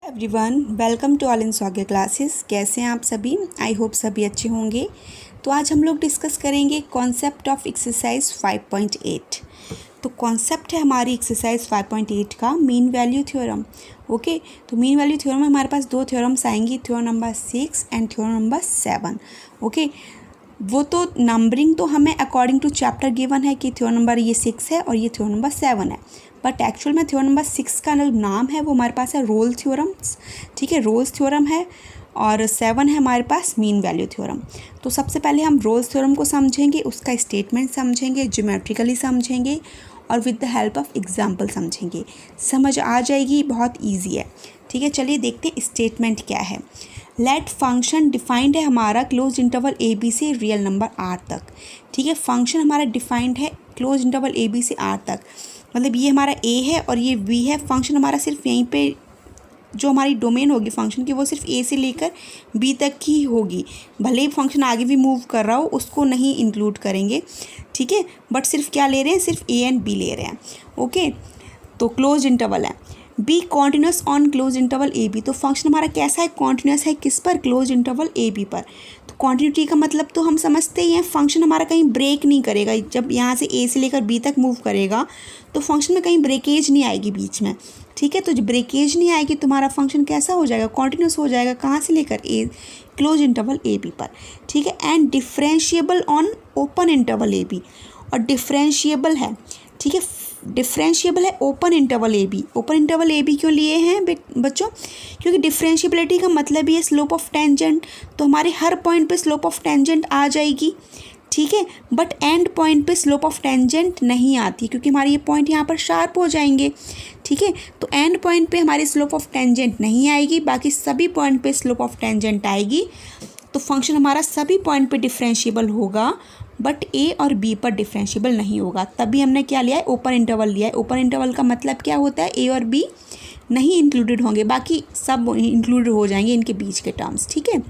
Everyone, welcome to all in Swagat classes. कैसे हैं आप सभी? आई होप सभी अच्छे होंगे। तो आज हम लोग डिस्कस करेंगे कॉन्सेप्ट ऑफ एक्सरसाइज 5.8। तो कॉन्सेप्ट है हमारी एक्सरसाइज 5.8 का मीन वैल्यू थ्योरम। ओके, तो मीन वैल्यू थ्योरम में हमारे पास दो थ्योरम्स आएंगी, theorem number 6 and theorem number 7। Okay, वो तो नंबरिंग तो हमें अकॉर्डिंग टू चैप्टर गिवन है कि थ्योरम नंबर ये 6 है और ये थ्योरम नंबर 7 है, बट एक्चुअल में थ्योरम नंबर 6 का नाम है वो हमारे पास है रोल थ्योरम्स। ठीक है, रोल्स थ्योरम है और 7 है हमारे पास मीन वैल्यू थ्योरम। तो सबसे पहले हम रोल्स थ्योरम को समझेंगे, उसका स्टेटमेंट समझेंगे, ज्योमेट्रिकली समझेंगे और with the help of example समझेंगे। समझ आ जाएगी, बहुत ईजी है। ठीक है, चलिए देखते हैं स्टेटमेंट क्या है। लेट फंक्शन डिफाइंड है हमारा क्लोज इंटरवल ए बी से रियल नंबर आर तक। ठीक है, फंक्शन हमारा डिफाइंड है क्लोज इंटरवल ए बी से आर तक, मतलब ये हमारा ए है और ये बी है। फंक्शन हमारा सिर्फ यहीं पे जो हमारी डोमेन होगी फंक्शन की वो सिर्फ ए से लेकर बी तक की होगी, भले ही फंक्शन आगे भी मूव कर रहा हो उसको नहीं इंक्लूड करेंगे। ठीक है, बट सिर्फ क्या ले रहे हैं, सिर्फ ए एंड बी ले रहे हैं। ओके, तो क्लोज इंटरवल है, be continuous on close interval A b. तो फंक्शन हमारा कैसा है, कॉन्टिन्यूस है किस पर, क्लोज इंटरवल ए बी पर। तो कॉन्टिन्यूटी का मतलब तो हम समझते ही हैं, फंक्शन हमारा कहीं ब्रेक नहीं करेगा। जब यहाँ से ए से लेकर बी तक मूव करेगा तो फंक्शन में कहीं ब्रेकेज नहीं आएगी बीच में। ठीक है, तो जब ब्रेकेज नहीं आएगी तो हमारा फंक्शन कैसा हो जाएगा, कॉन्टिन्यूस हो जाएगा। कहाँ से लेकर, a close interval A b पर। ठीक है, and differentiable on open interval A b, और डिफरेंशिएबल है। ठीक है, डिफरेंशिएबल है ओपन इंटरवल ए बी। ओपन इंटरवल ए बी क्यों लिए हैं बच्चों, क्योंकि डिफरेंशिएबिलिटी का मतलब ही है स्लोप ऑफ टेंजेंट। तो हमारे हर पॉइंट पे स्लोप ऑफ टेंजेंट आ जाएगी। ठीक है, बट एंड पॉइंट पे स्लोप ऑफ टेंजेंट नहीं आती क्योंकि हमारे ये पॉइंट यहाँ पर शार्प हो जाएंगे। ठीक है, तो एंड पॉइंट पे हमारी स्लोप ऑफ टेंजेंट नहीं आएगी, बाकी सभी पॉइंट पे स्लोप ऑफ टेंजेंट आएगी। तो फंक्शन हमारा सभी पॉइंट पे डिफरेंशिएबल होगा, बट ए और बी पर डिफरेंशिएबल नहीं होगा। तभी हमने क्या लिया है, ओपन इंटरवल लिया है। ओपन इंटरवल का मतलब क्या होता है, ए और बी नहीं इंक्लूडेड होंगे, बाकी सब इंक्लूडेड हो जाएंगे इनके बीच के टर्म्स। ठीक है,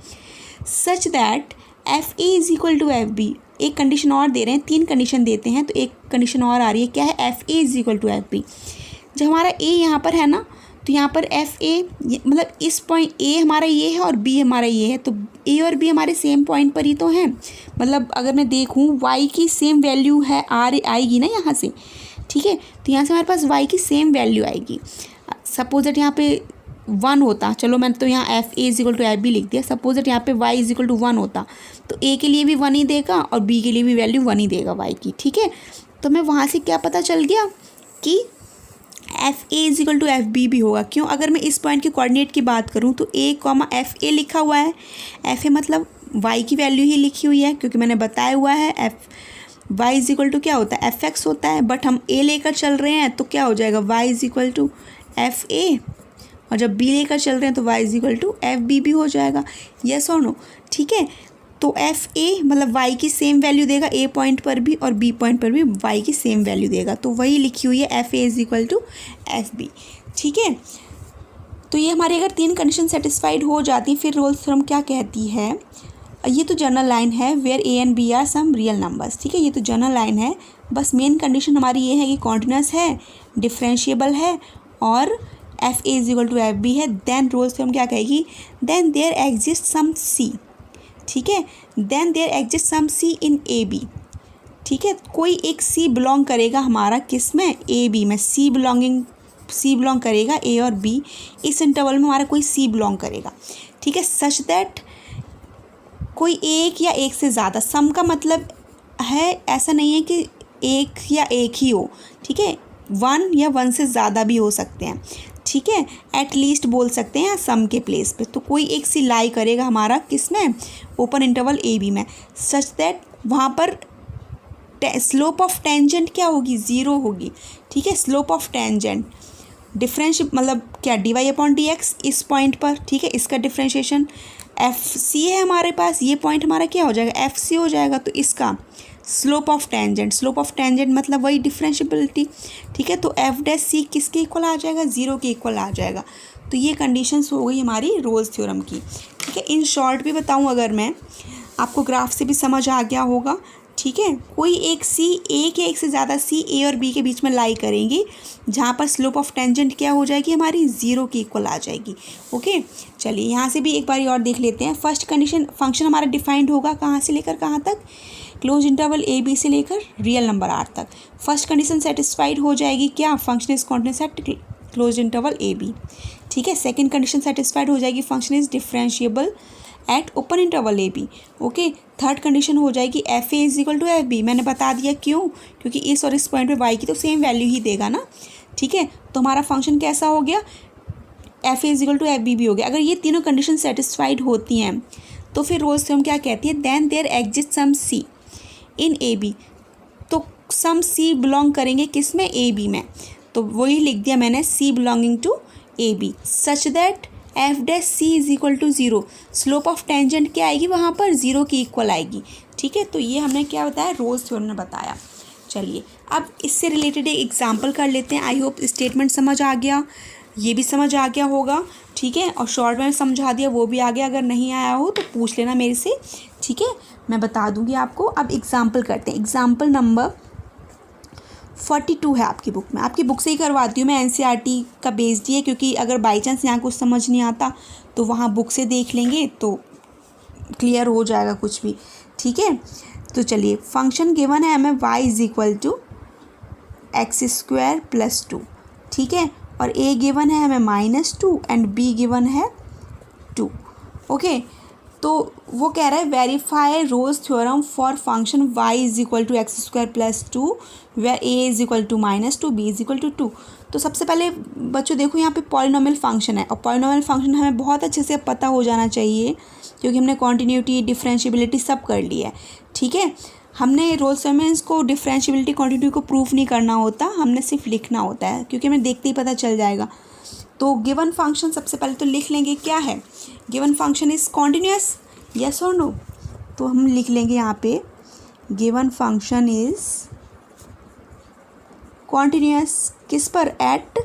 such that f A is equal to F b. एक कंडीशन और दे रहे हैं, 3 कंडीशन देते हैं तो एक कंडीशन और आ रही है, क्या है, f A is equal to F b. जब हमारा ए यहाँ पर है ना, तो यहाँ पर एफ ए मतलब इस पॉइंट ए हमारा ये है और बी हमारा ये है, तो ए और बी हमारे सेम पॉइंट पर ही तो हैं। मतलब अगर मैं देखूँ वाई की सेम वैल्यू है, आर आएगी ना यहाँ से। ठीक है, तो यहाँ से हमारे पास वाई की सेम वैल्यू आएगी। सपोज दैट यहाँ पे 1 होता, चलो मैंने तो यहाँ f A is equal to F b लिख दिया। सपोज दैट यहाँ पे वाई इज इक्वल टू 1 होता, तो ए के लिए भी 1 ही देगा और बी के लिए भी वैल्यू 1 ही देगा वाई की। ठीक है, तो मैं वहाँ से क्या पता चल गया कि f A is equal to F b भी होगा। क्यों, अगर मैं इस पॉइंट के कोऑर्डिनेट की बात करूँ तो ए कॉमा एफ ए लिखा हुआ है। एफ ए मतलब वाई की वैल्यू ही लिखी हुई है, क्योंकि मैंने बताया हुआ है f y is equal to क्या होता है, एफ एक्स होता है, बट हम ए लेकर चल रहे हैं तो क्या हो जाएगा, y is equal to f a, और जब बी लेकर चल रहे हैं तो y is equal to F b भी हो जाएगा। यस और नो। ठीक है, तो एफ ए मतलब वाई की सेम वैल्यू देगा ए पॉइंट पर भी और बी पॉइंट पर भी वाई की सेम वैल्यू देगा, तो वही लिखी हुई है f A is equal to F b. ठीक है, तो ये हमारी अगर 3 कंडीशन सेटिस्फाइड हो जाती, फिर रोल्स थ्योरम क्या कहती है, ये तो जनरल लाइन है, where a and b are some real numbers. ठीक है, ये तो जनरल लाइन है, बस मेन कंडीशन हमारी ये है कि कॉन्टिन्यूस है, डिफरेंशिएबल है और f A is equal to F b है। देन रोल्स थ्योरम क्या कहेगी, then there exist some c. ठीक है, then there exist some c in a b. ठीक है, कोई एक सी बिलोंग करेगा हमारा किस में, ए बी में। सी बिलोंग करेगा ए और बी, इस इंटरवल में हमारा कोई सी बिलोंग करेगा। ठीक है, सच दैट कोई एक या एक से ज़्यादा, सम का मतलब है ऐसा नहीं है कि एक या एक ही हो। ठीक है, 1 या 1 से ज़्यादा भी हो सकते हैं। ठीक है, एटलीस्ट बोल सकते हैं सम के प्लेस पे। तो कोई एक सी लाई करेगा हमारा किस में, ओपन इंटरवल ए बी में, सच दैट वहाँ पर स्लोप ऑफ टेंजेंट क्या होगी, 0 होगी। ठीक है, स्लोप ऑफ टेंजेंट डिफरेंशिएट मतलब क्या, d y upon d x इस पॉइंट पर। ठीक है, इसका डिफरेंशिएशन एफ सी है हमारे पास, ये पॉइंट हमारा क्या हो जाएगा, एफ सी हो जाएगा, तो इसका स्लोप ऑफ टेंजेंट मतलब वही डिफरेंशिएबिलिटी। ठीक है, तो एफ डैश सी किसके इक्वल आ जाएगा, 0 के इक्वल आ जाएगा। तो ये कंडीशंस हो गई हमारी रोल्स थ्योरम की। ठीक है, इन शॉर्ट भी बताऊं अगर मैं, आपको ग्राफ से भी समझ आ गया होगा। ठीक है, कोई एक सी, एक या एक से ज़्यादा सी ए और बी के बीच में लाई करेंगे, जहाँ पर स्लोप ऑफ टेंजेंट क्या हो जाएगी हमारी, 0 की इक्वल आ जाएगी। ओके, चलिए यहाँ से भी एक बार और देख लेते हैं। फर्स्ट कंडीशन, फंक्शन हमारा डिफाइंड होगा कहाँ से लेकर कहाँ तक, क्लोज इंटरवल ए बी से लेकर रियल नंबर आर तक। फर्स्ट कंडीशन सेटिस्फाइड हो जाएगी, क्या, function is continuous at close interval A b. ठीक है, सेकेंड कंडीशन सेटिस्फाइड हो जाएगी, function is differentiable at open interval A b. Okay, third condition हो जाएगी f A is equal to F b. मैंने बता दिया क्यों, क्योंकि इस और इस पॉइंट पे वाई की तो सेम वैल्यू ही देगा ना। ठीक है, तो हमारा फंक्शन कैसा हो गया, f A is equal to F b हो गया। अगर ये तीनों कंडीशन सेटिस्फाइड होती हैं तो फिर रोल्स थ्योरम क्या कहती है, then there exist some c in a b. तो सम सी बिलोंग करेंगे किस में, ए बी में। तो वही लिख दिया मैंने, c belonging to a b, such that f dash C is equal to 0। Slope of tangent क्या आएगी वहाँ पर, 0 की इक्वल आएगी। ठीक है, तो ये हमने क्या बताया, रोल्स थ्योरम ने बताया। चलिए अब इससे रिलेटेड एक एग्जांपल कर लेते हैं। आई होप स्टेटमेंट समझ आ गया, ये भी समझ आ गया होगा। ठीक है, और शॉर्ट में समझा दिया वो भी आ गया। अगर नहीं आया हो तो पूछ लेना मेरे से, ठीक है, मैं बता दूंगी आपको। अब एग्जाम्पल करते हैं। एग्जाम्पल नंबर 42 है आपकी बुक में, आपकी बुक से ही करवाती हूँ मैं, एनसीईआरटी का बेस्ड ही है, क्योंकि अगर बाई चांस यहाँ कुछ समझ नहीं आता तो वहाँ बुक से देख लेंगे तो क्लियर हो जाएगा कुछ भी। ठीक है, तो चलिए, फंक्शन गिवन है हमें y is equal to x square plus 2। ठीक है, और a गिवन है हमें -2 एंड b गिवन है 2। ओके, तो वो कह रहा है verify Rolle's theorem for function y is equal to x square plus 2 where a is equal to -2 b is equal to 2। तो सबसे पहले बच्चों देखो यहाँ पे पॉलिनोमियल फंक्शन है, और पॉलिनोमियल फंक्शन हमें बहुत अच्छे से पता हो जाना चाहिए, क्योंकि हमने कॉन्टीन्यूटी डिफरेंशिएबिलिटी सब कर ली है। ठीक है, हमने रोल्स थ्योरम में इसको डिफरेंशिएबिलिटी कॉन्टीन्यूटी को प्रूफ नहीं करना होता, हमने सिर्फ लिखना होता है, क्योंकि हमें देखते ही पता चल जाएगा। तो गिवन फंक्शन सबसे पहले तो लिख लेंगे, क्या है, given function is continuous, yes और नो। तो हम लिख लेंगे यहाँ पे, गिवन फंक्शन इज कॉन्टिन्यूअस किस पर, एट,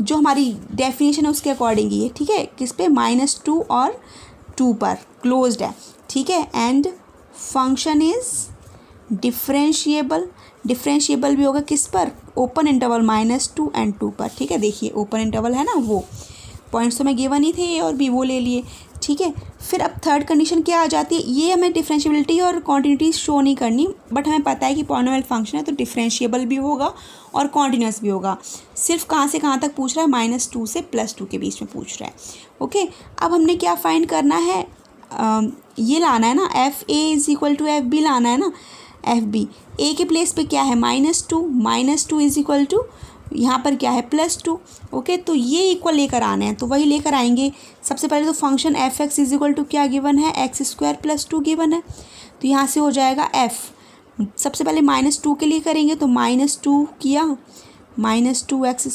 जो हमारी डेफिनेशन है उसके अकॉर्डिंग ही है। ठीक है, किस पे, -2 और 2 पर क्लोज्ड है। ठीक है, and function is differentiable, differentiable भी होगा किस पर, ओपन इंटरवल -2 एंड 2 पर। ठीक है, देखिए ओपन इंटरवल है ना, वो पॉइंट्स तो मैं गिवन ही थे, ए और बी वो ले लिए। ठीक है, फिर अब थर्ड कंडीशन क्या आ जाती है, ये हमें डिफरेंशिएबिलिटी और क्वांटिटी शो नहीं करनी, बट हमें पता है कि पॉलिनोमियल फंक्शन है तो डिफरेंशिएबल भी होगा और कॉन्टिन्यूअस भी होगा। सिर्फ कहाँ से कहाँ तक पूछ रहा है, -2 से +2 के बीच में पूछ रहा है। ओके, अब हमने क्या फाइंड करना है, ये लाना है ना, f A is equal to F b लाना है ना। एफ बी, ए के प्लेस पे क्या है, -2 इज इक्वल टू, यहाँ पर क्या है, +2। ओके, तो ये इक्वल लेकर आने हैं, तो वही लेकर आएंगे। सबसे पहले तो function f x is equal to क्या गिवन है, एक्स स्क्वायर प्लस 2 गिवन है, तो यहाँ से हो जाएगा एफ। सबसे पहले -2 के लिए करेंगे, तो -2 किया, -2x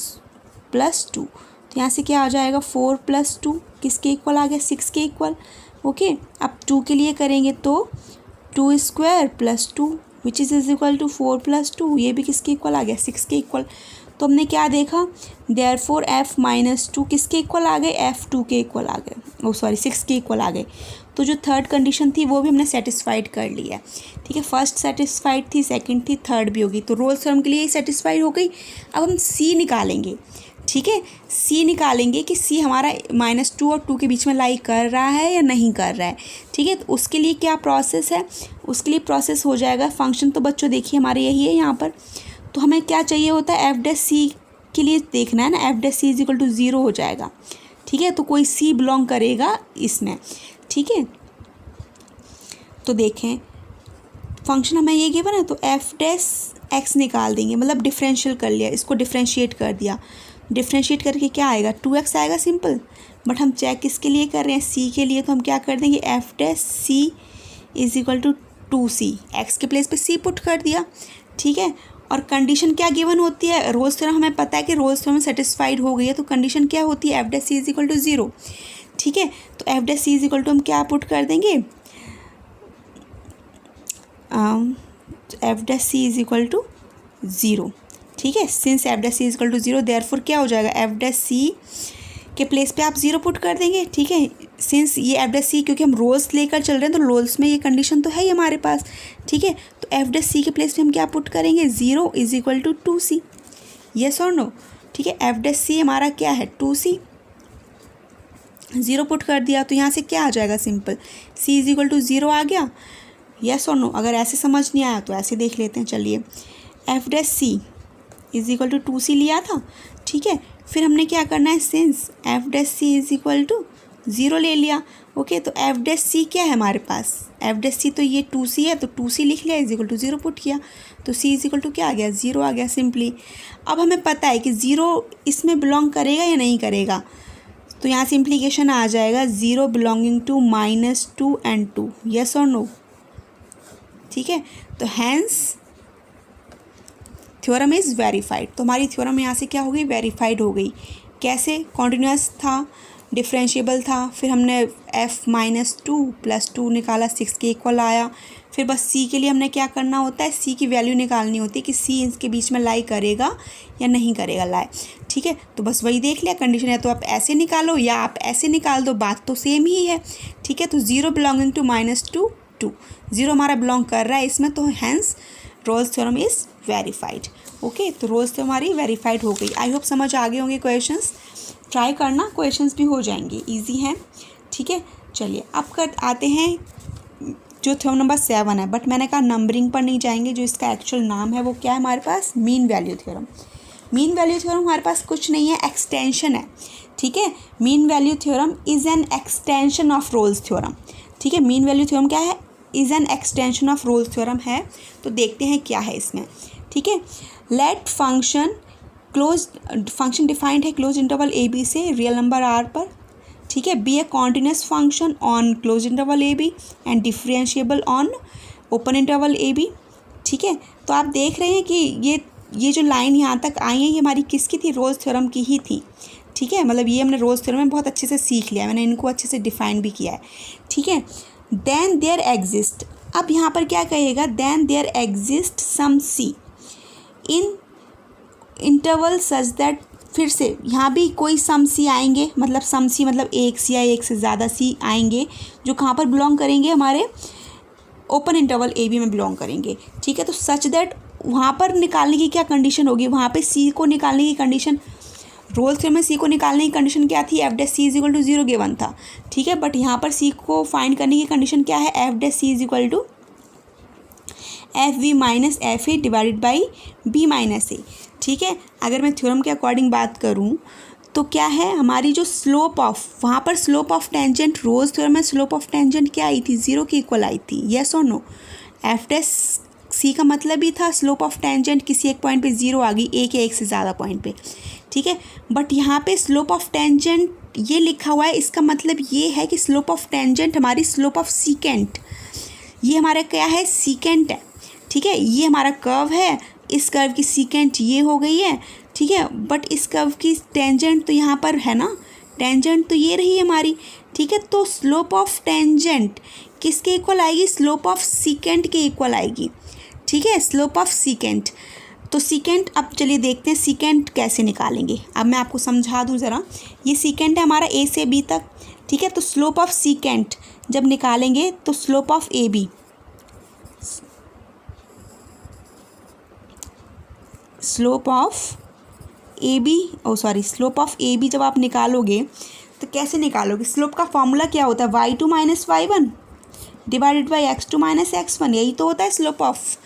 प्लस 2, तो यहाँ से क्या आ जाएगा, 4 + 2 किसके इक्वल आ गया, 6 के इक्वल। ओके, अब 2 के लिए करेंगे तो 2 square plus 2 which is equal to 4 + 2, ये भी किसके इक्वल आ गया, 6 के इक्वल। तो हमने क्या देखा, देयरफॉर f -2 किसके इक्वल आ गए, f2 के इक्वल आ गए, ओ सॉरी 6 के इक्वल आ गए। तो जो थर्ड कंडीशन थी वो भी हमने सेटिस्फाइड कर ली है। ठीक है, फर्स्ट सेटिस्फाइड थी, सेकंड थी, थर्ड भी होगी, तो रोल्स थ्योरम के लिए सेटिस्फाइड हो गई। अब हम c निकालेंगे। ठीक है, c निकालेंगे कि c हमारा -2 और 2 के बीच में लाई कर रहा है या नहीं कर रहा है। ठीक है, तो उसके लिए क्या प्रोसेस है, उसके लिए प्रोसेस हो जाएगा, फंक्शन तो बच्चों देखिए हमारे यही है यहाँ पर, तो हमें क्या चाहिए होता है, एफ डैश सी के लिए देखना है ना, f dash C is equal to 0 हो जाएगा। ठीक है, तो कोई सी बिलोंग करेगा इसमें। ठीक है, तो देखें फंक्शन हमें ये गिवन है, तो एफ डैश एक्स निकाल देंगे, मतलब डिफरेंशियल कर लिया, इसको डिफरेंशिएट कर दिया। डिफरेंशिएट करके क्या आएगा, 2x आएगा सिंपल, बट हम चेक किसके लिए कर रहे हैं, सी के लिए, तो हम क्या कर देंगे, f dash C is equal to 2c, x के प्लेस पे c पुट कर दिया। ठीक है, और कंडीशन क्या गिवन होती है, रोल्स थ्योरम हमें पता है कि रोल्स थ्योरम सेटिस्फाइड हो गई है, तो कंडीशन क्या होती है, F dash C is equal to 0। ठीक है, तो F dash C is equal to हम क्या पुट कर देंगे, f dash C is equal to 0। ठीक है, since f dash C is equal to 0 therefore क्या हो जाएगा, एफ डैश सी के प्लेस पे आप 0 पुट कर देंगे, ठीक है। सिंस ये एफ डैश सी, क्योंकि हम रोल्स लेकर चल रहे हैं तो रोल्स में ये कंडीशन तो है ही हमारे पास, ठीक है। तो एफ डैश सी के प्लेस पे हम क्या पुट करेंगे, 0 is equal to 2c, yes और नो, ठीक है। एफ डैश सी हमारा क्या है, 2c, 0 पुट कर दिया तो यहाँ से क्या आ जाएगा, simple c is equal to 0 आ गया, येस और नो। अगर ऐसे समझ नहीं आया तो ऐसे देख लेते हैं, चलिए। F dash C is equal to 2c लिया था, ठीक है। फिर हमने क्या करना है, since f dash C is equal to 0 ले लिया, ओके। तो एफ डैश सी क्या है हमारे पास, एफ डैश सी तो ये 2c है, तो 2c लिख लिया, इज इक्वल टू 0 पुट किया, तो c इज इक्वल टू क्या आ गया, 0 आ गया सिंपली। अब हमें पता है कि 0 इसमें बिलोंग करेगा या नहीं करेगा, तो यहाँ से इम्प्लीकेशन आ जाएगा 0 बिलोंगिंग टू -2 and 2, येस और नो, ठीक है। तो हैंस थ्योरम इज़ वेरीफाइड। तो हमारी थ्योरम यहाँ से क्या हो गई, वेरीफाइड हो गई। कैसे, कॉन्टिन्यूस था, डिफरेंशिएबल था, फिर हमने f-2 + 2 निकाला, 6 के इक्वल आया। फिर बस c के लिए हमने क्या करना होता है, c की वैल्यू निकालनी होती है कि c इसके बीच में लाई करेगा या नहीं करेगा लाई, ठीक है। तो बस वही देख लिया, कंडीशन है तो आप ऐसे निकालो या आप ऐसे निकाल दो, बात तो सेम ही है, ठीक है। तो 0 बिलोंगिंग टू -2 2, 0 हमारा बिलोंग कर रहा है इसमें, तो hence Rolle's theorem is verified, okay. तो रोल्स थ्योरम हमारी वेरीफाइड हो गई। आई होप समझ आ गए होंगे क्वेश्चंस, ट्राई करना, क्वेश्चंस भी हो जाएंगे, इजी हैं, ठीक है। चलिए अब आते हैं जो थ्योरम नंबर 7 है, बट मैंने कहा नंबरिंग पर नहीं जाएंगे, जो इसका एक्चुअल नाम है वो क्या है हमारे पास, mean value theorem. Mean value theorem हमारे पास कुछ नहीं है, एक्सटेंशन है, ठीक है। Mean value theorem is an extension of Rolle's theorem, ठीक है। मीन वैल्यू थ्योरम क्या है, is an extension of Rolle's theorem है। तो देखते हैं क्या है इसमें, ठीक है। लेट फंक्शन डिफाइंड है क्लोज इंटरवल ए बी से रियल नंबर आर पर, ठीक है। Be a continuous function on close interval A b and differentiable on open interval A b, ठीक है। तो आप देख रहे हैं कि ये जो लाइन यहाँ तक आई है ये हमारी किसकी थी, रोल्स थ्योरम की ही थी, ठीक है। मतलब ये हमने रोल्स थ्योरम में बहुत अच्छे से सीख लिया, मैंने इनको अच्छे से डिफाइन भी किया है, ठीक है। देन देयर एग्जिस्ट, अब यहाँ पर क्या कहेगा, then there exist some c in interval such that, फिर से यहाँ भी कोई सम सी आएंगे, मतलब सम सी मतलब एक सी या एक से ज़्यादा सी आएंगे, जो कहाँ पर बिलोंग करेंगे, हमारे ओपन इंटरवल ए बी में बिलोंग करेंगे, ठीक है। तो सच दैट वहाँ पर निकालने की क्या कंडीशन होगी, वहाँ पे सी को निकालने की कंडीशन, रोल्स थ्योरम में सी को निकालने की कंडीशन क्या थी, f dash C is equal to 0 given था, ठीक है। बट यहाँ पर सी को फाइंड करने की कंडीशन क्या है, F dash C is equal to F V minus F A divided by B minus A, ठीक है। अगर मैं थ्योरम के अकॉर्डिंग बात करूँ तो क्या है, हमारी जो स्लोप ऑफ, वहाँ पर slope of tangent, Rolle's theorem में स्लोप ऑफ टेंजेंट क्या आई थी, 0 के इक्वल आई थी, येस और नो। एफ डैश सी का मतलब ही था स्लोप ऑफ टेंजेंट किसी एक पॉइंट पे 0 आ गई, एक या एक से ज़्यादा पॉइंट पे, ठीक है। बट यहाँ पे स्लोप ऑफ टेंजेंट ये लिखा हुआ है, इसका मतलब ये है कि स्लोप ऑफ टेंजेंट हमारी स्लोप ऑफ सीकेंट, ये हमारा क्या है, सीकेंट है, ठीक है। ये हमारा कर्व है, इस कर्व की सीकेंट ये हो गई है, ठीक है। बट इस कर्व की टेंजेंट तो यहाँ पर है ना, टेंजेंट तो ये रही हमारी, ठीक है। तो स्लोप ऑफ टेंजेंट किसके इक्वल आएगी, स्लोप ऑफ सीकेंट के इक्वल आएगी, ठीक है, स्लोप ऑफ सीकेंट। तो सीकेंट, अब चलिए देखते हैं सीकेंट कैसे निकालेंगे। अब मैं आपको समझा दूँ ज़रा, ये सीकेंट है हमारा ए से बी तक, ठीक है। तो स्लोप ऑफ सीकेंट जब निकालेंगे तो slope of a b, slope of a b, oh sorry, slope of a b जब आप निकालोगे तो कैसे निकालोगे, स्लोप का फॉर्मूला क्या होता है, y2 - y1 divided by x2 - x1, यही तो होता है स्लोप ऑफ।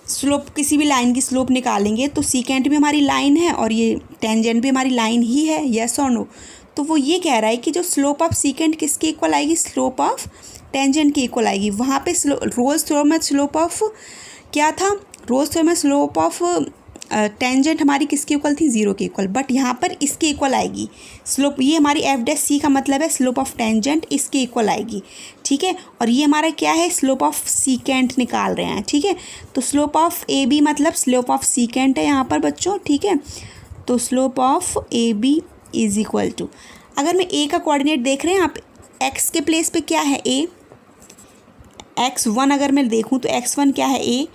स्लोप किसी भी लाइन की स्लोप निकालेंगे तो सीकेंट भी हमारी लाइन है और ये टेंजेंट भी हमारी लाइन ही है, येस और नो। तो वो ये कह रहा है कि जो स्लोप ऑफ सीकेंट किसके इक्वल आएगी, स्लोप ऑफ टेंजेंट के इक्वल आएगी। वहाँ पे रोल्स थ्योरम में स्लोप ऑफ क्या था, रोल्स थ्योरम में स्लोप ऑफ टेंजेंट हमारी किसके इक्वल थी, 0 के इक्वल, बट यहाँ पर इसके इक्वल आएगी स्लोप। ये हमारी एफ डैश सी का मतलब है स्लोप ऑफ टेंजेंट इसके इक्वल आएगी, ठीक है। और ये हमारा क्या है, स्लोप ऑफ सीकेंट निकाल रहे हैं, ठीक है। तो स्लोप ऑफ ए बी मतलब स्लोप ऑफ सीकेंट है यहाँ पर बच्चों, ठीक है। तो slope of a b is equal to, अगर मैं ए का कोऑर्डिनेट देख रहे हैं आप, एक्स के प्लेस पे क्या है ए, x1 अगर मैं देखूँ तो x1 क्या है ए,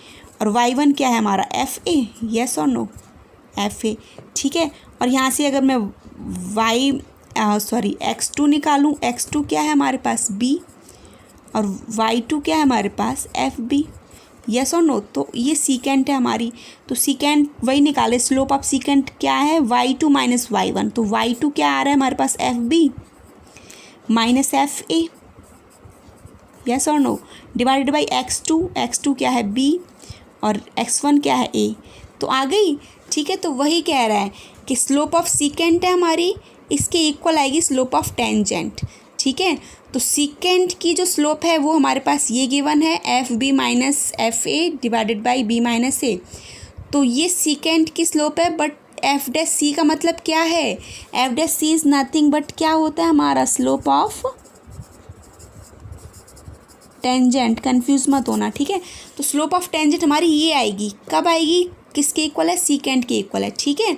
और y1 क्या है हमारा एफ ए, येस और नो, एफ ए, ठीक है। और यहाँ से अगर मैं x2 निकालूँ, x2 क्या है हमारे पास b और y2 क्या है हमारे पास fb, यस और नो। तो ये सीकेंट है हमारी, तो सीकेंट वही निकाले, स्लोप ऑफ सीकेंट क्या है y2 माइनस y1, तो y2 क्या आ रहा है हमारे पास fb माइनस fa, यस और नो, डिवाइडेड बाई x2 क्या है b और x1 क्या है a, तो आ गई। ठीक है, तो वही कह रहा है कि स्लोप ऑफ सीकेंट है हमारी, इसके इक्वल आएगी स्लोप ऑफ टेंजेंट। ठीक है, तो सीकेंट की जो स्लोप है वो हमारे पास ये गिवन है F B minus F A divided by B minus A, तो ये सीकेंट की स्लोप है। बट एफ डैश सी का मतलब क्या है, F dash c is nothing but क्या होता है हमारा स्लोप ऑफ टेंजेंट, कंफ्यूज मत होना। ठीक है, तो स्लोप ऑफ टेंजेंट हमारी ये आएगी, कब आएगी, किसके इक्वल है, सीकेंट के इक्वल है। ठीक है,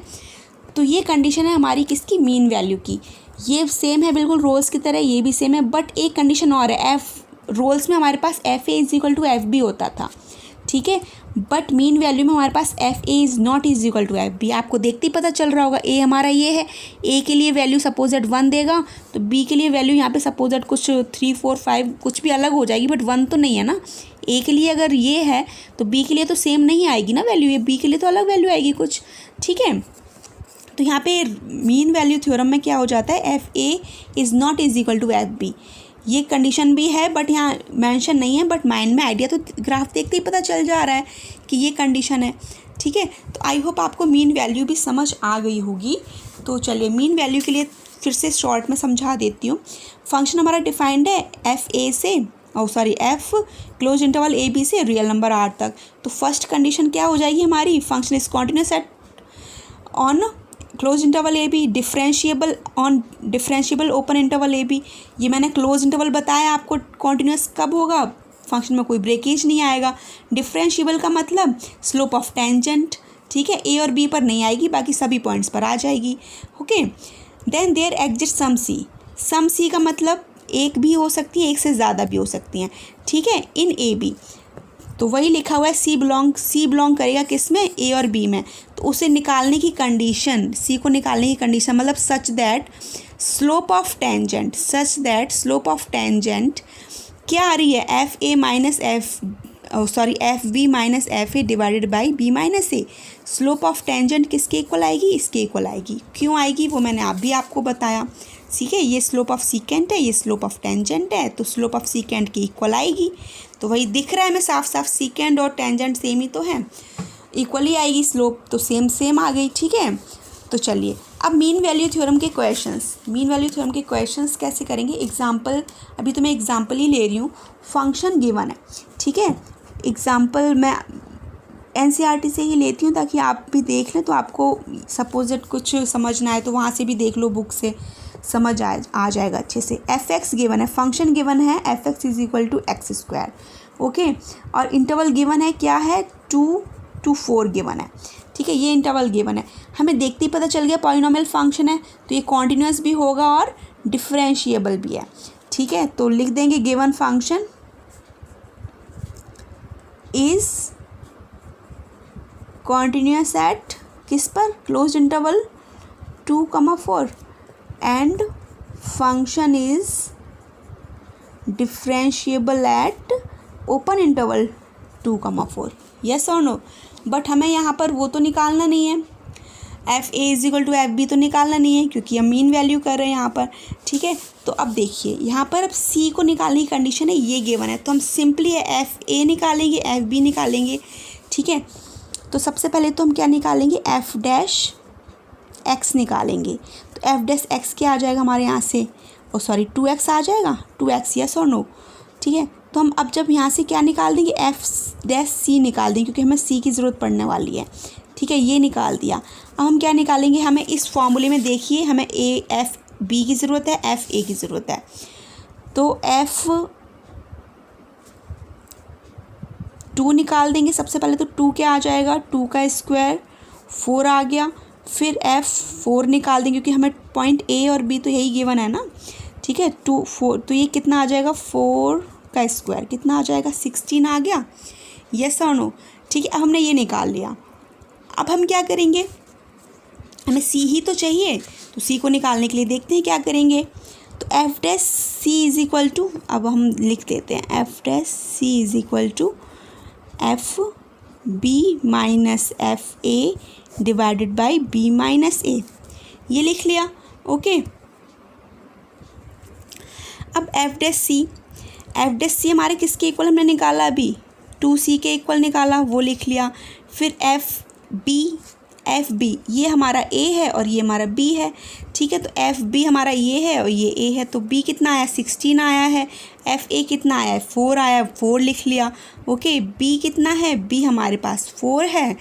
तो ये कंडीशन है हमारी किसकी, मीन वैल्यू की। ये सेम है बिल्कुल रोल्स की तरह, ये भी सेम है, बट एक कंडीशन और है, एफ रोल्स में हमारे पास F A is equal to F B होता था। ठीक है, बट मीन वैल्यू में हमारे पास F A is not is equal to F B. आपको देखते ही पता चल रहा होगा, ए हमारा ये है, ए के लिए वैल्यू सपोज दैट 1 देगा, तो बी के लिए वैल्यू यहाँ पे सपोज दैट कुछ 3 4 5 कुछ भी अलग हो जाएगी, बट 1 तो नहीं है ना। ए के लिए अगर ये है तो बी के लिए तो सेम नहीं आएगी ना वैल्यू, ये बी के लिए तो अलग वैल्यू आएगी कुछ। ठीक है, तो यहाँ पे मीन वैल्यू थ्योरम में क्या हो जाता है, f A is not is equal to F b, ये कंडीशन भी है बट यहाँ मेंशन नहीं है, बट माइंड में आइडिया तो ग्राफ देखते ही पता चल जा रहा है कि ये कंडीशन है। ठीक है, तो आई होप आपको मीन वैल्यू भी समझ आ गई होगी। तो चलिए मीन वैल्यू के लिए फिर से शॉर्ट में समझा देती हूँ। फंक्शन हमारा डिफाइंड है एफ ए से f close interval A B से रियल नंबर आर तक। तो फर्स्ट कंडीशन क्या हो जाएगी हमारी, function is continuous at on close interval A b, differentiable on differentiable open interval A b. ये मैंने क्लोज इंटरवल बताया आपको, कॉन्टिन्यूस कब होगा, फंक्शन में कोई ब्रेकेज नहीं आएगा। डिफरेंशिएबल का मतलब स्लोप ऑफ टेंजेंट, ठीक है, ए और बी पर नहीं आएगी, बाकी सभी पॉइंट्स पर आ जाएगी। Okay, then there exist some C का मतलब एक भी हो सकती है, एक से ज़्यादा भी हो सकती हैं। ठीक है, इन ए बी, तो वही लिखा हुआ है सी बिलोंग करेगा किस में, ए और बी में। तो उसे निकालने की कंडीशन, सी को निकालने की कंडीशन मतलब such that slope of tangent क्या आ रही है, f a minus f B minus F A divided by B minus a. Slope of tangent किसके इक्वल आएगी, इसके इक्वल आएगी। क्यों आएगी वो मैंने आपको बताया। ठीक है, ये स्लोप ऑफ सीकेंट है, ये स्लोप ऑफ टेंजेंट है, तो स्लोप ऑफ सीकेंट की इक्वल आएगी। तो वही दिख रहा है हमें साफ साफ, सीकेंट और टेंजेंट सेम ही तो है, इक्वली आएगी स्लोप, तो सेम आ गई। ठीक है, तो चलिए अब मीन वैल्यू थ्योरम के क्वेश्चंस कैसे करेंगे। एग्जाम्पल, अभी तो मैं एग्जाम्पल ही ले रही हूँ, फंक्शन गिवन है। ठीक है, एग्जाम्पल मैं एनसीईआरटी से ही लेती हूँ ताकि आप भी देख लें, तो आपको सपोज कुछ समझना है तो वहाँ से भी देख लो, बुक से समझ आ जाएगा अच्छे से। एफ एक्स गिवन है, फंक्शन गिवन है f x is equal to x square. Okay, और इंटरवल गिवन है, क्या है, 2 to 4 गिवन है। ठीक है, ये इंटरवल गिवन है, हमें देखते ही पता चल गया पॉलिनोमियल फंक्शन है, तो ये कॉन्टिन्यूस भी होगा और डिफरेंशिएबल भी है। ठीक है, तो लिख देंगे given function is continuous at किस पर, close interval 2, 4 and function is differentiable at open interval 2, 4। Yes और नो, बट हमें यहाँ पर वो तो निकालना नहीं है, f A is equal to F b तो निकालना नहीं है, क्योंकि हम मीन वैल्यू कर रहे हैं यहाँ पर। ठीक है, तो अब देखिए यहाँ पर अब सी को निकालने की कंडीशन है, ये गिवन है, तो हम सिंपली एफ ए निकालेंगे, एफ बी निकालेंगे। ठीक है, तो सबसे पहले तो हम क्या निकालेंगे, एफ डैश एक्स निकालेंगे। तो एफ डैश एक्स क्या आ जाएगा हमारे यहाँ से, 2x आ जाएगा, 2x, यस और नो। ठीक है, तो हम अब जब यहाँ से क्या निकाल देंगे, एफ डैश सी निकाल देंगे, क्योंकि हमें सी की ज़रूरत पड़ने वाली है। ठीक है, ये निकाल दिया। अब हम क्या निकालेंगे, हमें इस फॉर्मूले में देखिए, हमें ए एफ बी की ज़रूरत है, एफ ए की ज़रूरत है। तो एफ 2 निकाल देंगे सबसे पहले, तो 2 क्या आ जाएगा, 2 का स्क्वायर 4 आ गया। फिर एफ 4 निकाल देंगे, क्योंकि हमें पॉइंट ए और बी तो यही गिवन है ना। ठीक है, 2 4, तो ये कितना आ जाएगा, 4 का स्क्वायर कितना आ जाएगा, 16 आ गया। यस और नो। ठीक है, अब हमने ये निकाल लिया। अब हम क्या करेंगे, हमें सी ही तो चाहिए, तो सी को निकालने के लिए देखते हैं क्या करेंगे। तो F dash C is equal to, अब हम लिख देते हैं F dash C is equal to F B minus F A divided by B minus A, ये लिख लिया। ओके, अब एफ डैश सी हमारे किसके इक्वल हमने निकाला, अभी 2c के इक्वल निकाला, वो लिख लिया। फिर एफ बी ये हमारा a है और ये हमारा b है, ठीक है। तो एफ बी हमारा ये है और ये a है, तो b कितना आया 16 आया है, एफ ए कितना आया है 4 आया, 4 लिख लिया। ओके, b कितना है, b हमारे पास 4 है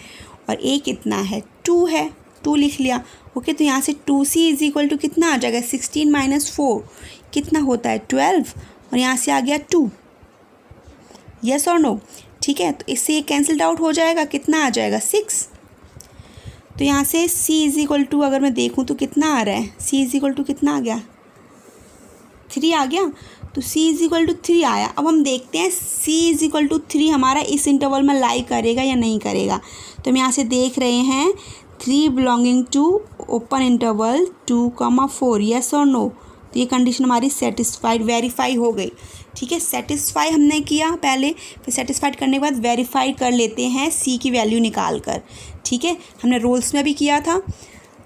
और a कितना है 2 है, 2 लिख लिया। ओके, तो यहाँ से 2c इज इक्वल टू कितना आ जाएगा 16 माइनस 4 कितना होता है 12, और यहाँ से आ गया 2, यस और नो, ठीक है। तो इससे ये कैंसल्ड आउट हो जाएगा, कितना आ जाएगा 6। तो यहाँ से c इज इक्वल टू अगर मैं देखूँ तो कितना आ रहा है, c इज इक्वल टू कितना आ गया 3 आ गया, तो c इज इक्वल टू 3 आया। अब हम देखते हैं c इज इक्वल टू 3 हमारा इस इंटरवल में लाई करेगा या नहीं करेगा। तो हम यहाँ से देख रहे हैं 3 belonging to open interval 2,4, yes और नो। तो ये कंडीशन हमारी सेटिस्फाइड वेरीफाई हो गई, ठीक है। सेटिस्फाई हमने किया पहले, फिर सेटिस्फाइड करने के बाद वेरीफाई कर लेते हैं सी की वैल्यू निकाल कर, ठीक है। हमने रोल्स में भी किया था,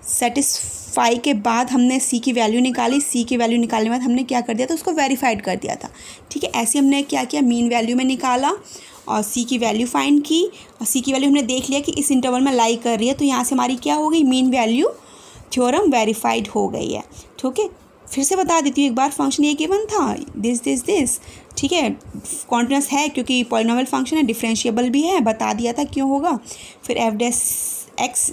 सेटिस्फाई के बाद हमने सी की वैल्यू निकाली, सी की वैल्यू निकालने के बाद हमने क्या कर दिया था, उसको वेरीफाइड कर दिया था, ठीक है। ऐसे हमने क्या किया, मीन वैल्यू में निकाला और सी की वैल्यू फाइंड की, और सी की वैल्यू हमने देख लिया कि इस इंटरवल में लाई कर रही है, तो यहाँ से हमारी क्या हो गई, मीन वैल्यू थ्योरम वेरीफाइड हो गई है, ठीक है। फिर से बता देती हूँ एक बार, फंक्शन ये गिवन था दिस, ठीक है। कॉन्टिन्यूस है क्योंकि पॉलिनोमियल फंक्शन है, डिफरेंशिएबल भी है, बता दिया था क्यों होगा। फिर एफ डैश एक्स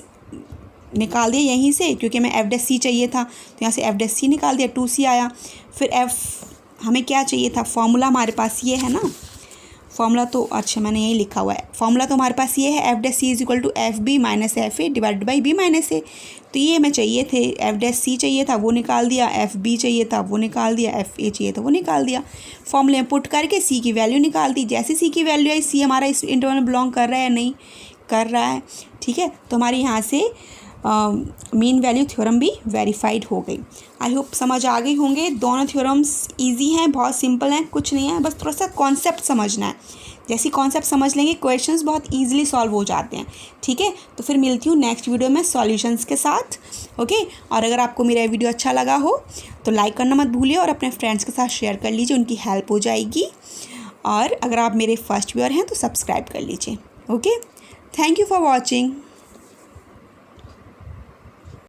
निकाल दिया यहीं से, क्योंकि हमें एफ डैश सी चाहिए था, तो यहाँ से एफ डैश सी निकाल दिया, 2c आया। फिर एफ हमें क्या चाहिए था, फॉर्मूला हमारे पास ये है ना, फॉर्मूला तो अच्छा मैंने यही लिखा हुआ है, फॉर्मूला तो हमारे पास ये है F dash C is equal to F B minus F A divided by B minus A. तो ये हमें चाहिए थे, एफ डैश सी चाहिए था वो निकाल दिया, एफ बी चाहिए था वो निकाल दिया, एफ ए चाहिए था वो निकाल दिया। फॉर्मूले में पुट करके सी की वैल्यू निकाल दी, जैसे सी की वैल्यू आई, सी हमारा इस इंटरवल में बिलोंग कर रहा है या नहीं कर रहा है, ठीक है। तो हमारी यहाँ से मीन वैल्यू थ्योरम भी वेरीफाइड हो गई। आई होप समझ आ गई होंगे, दोनों थ्योरम्स इजी हैं, बहुत सिंपल हैं, कुछ नहीं है, बस थोड़ा सा कॉन्सेप्ट समझना है। जैसे कॉन्सेप्ट समझ लेंगे क्वेश्चंस बहुत इजीली सॉल्व हो जाते हैं, ठीक है। तो फिर मिलती हूँ नेक्स्ट वीडियो में सॉल्यूशंस के साथ, ओके। और अगर आपको मेरा वीडियो अच्छा लगा हो तो लाइक करना मत भूलिए और अपने फ्रेंड्स के साथ शेयर कर लीजिए, उनकी हेल्प हो जाएगी। और अगर आप मेरे फर्स्ट व्यूअर हैं तो सब्सक्राइब कर लीजिए, okay. Thank you for watching.